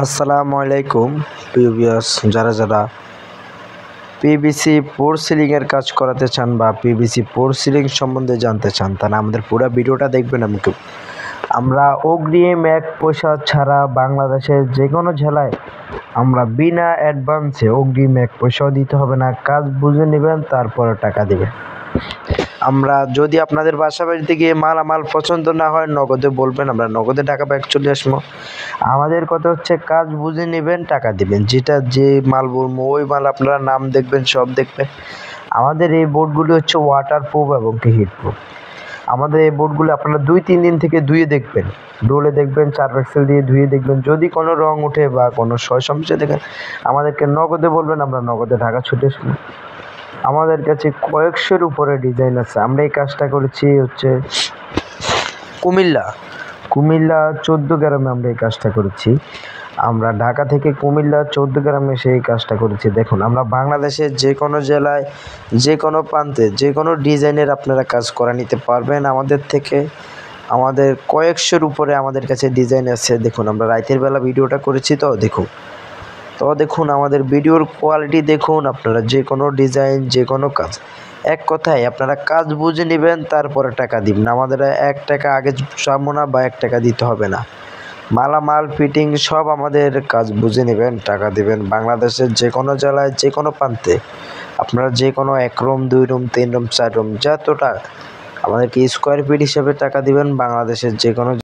আসসালামু আলাইকুম প্রিয় ভিউয়ার্স, যারা পিভিসি পোর সিলিংয়ের কাজ করাতে চান বা পিভিসি পোর সিলিং সম্বন্ধে জানতে চান, তাহলে আমাদের পুরো ভিডিওটা দেখবেন। আমরা অগ্রিম এক পয়সা ছাড়া বাংলাদেশের যে কোনো জেলায় আমরা বিনা অ্যাডভান্সে অগ্রিম এক পয়সাও দিতে হবে না, কাজ বুঝে নেবেন তারপরে টাকা দেবেন। আমরা যদি আপনাদের বাসা বাড়িতে গিয়ে মালামাল পছন্দ না হয় নগদে বলবেন, আমরা নগদে টাকা ব্যাক চলে আসবো। আমাদের কথা হচ্ছে কাজ বুঝে নেবেন, টাকা দিবেন। যেটা যে মাল বলবো ওই মাল আপনারা নাম দেখবেন, সব দেখবেন। আমাদের এই বোর্ডগুলি হচ্ছে ওয়াটারপ্রুফ এবং কি হিটপ্রুফ। আমাদের এই বোর্ডগুলো আপনারা 2-3 দিন থেকে ধুয়ে দেখবেন, ডোলে দেখবেন, সার্ফ এক্সেল দিয়ে ধুয়ে দেখবেন। যদি কোনো রং ওঠে বা কোনো সমস্যা দেখেন আমাদেরকে নগদে বলবেন, আমরা নগদে টাকা ছুটে আসবো। আমাদের কাছে কয়েকশোর উপরে ডিজাইন আছে। আমরা এই কাজটা করেছি হচ্ছে কুমিল্লা 14 গ্রামে আমরা এই কাজটা করেছি। আমরা ঢাকা থেকে কুমিল্লা 14 গ্রামে সেই কাজটা করেছি। দেখুন, আমরা বাংলাদেশের যে কোনো জেলায় যে কোনো প্রান্তে যে কোনো ডিজাইনের আপনারা কাজ করা নিতে পারবেন আমাদের থেকে। আমাদের কয়েকশোর উপরে আমাদের কাছে ডিজাইন আছে। দেখুন, আমরা রাতের বেলা ভিডিওটা করেছি, দেখুন আমাদের ভিডিওর কোয়ালিটি দেখুন। আপনারা যে কোনো ডিজাইন যে কোনো কাজ, এক কথায় আপনারা কাজ বুঝে নেবেন তারপরে টাকা দিবেন। আমাদের 1 টাকা আগে চাবো না বা 1 টাকা দিতে হবে না। মালামাল ফিটিং সব আমাদের কাজ বুঝে নেবেন, টাকা দিবেন। বাংলাদেশের যে কোনো জেলায় যে কোনো প্রান্তে আপনারা যে কোনো 1 রুম 2 রুম 3 রুম 4 রুম যতটা আমাদেরকে স্কোয়ার ফিট হিসেবে টাকা দিবেন। বাংলাদেশের যে কোনো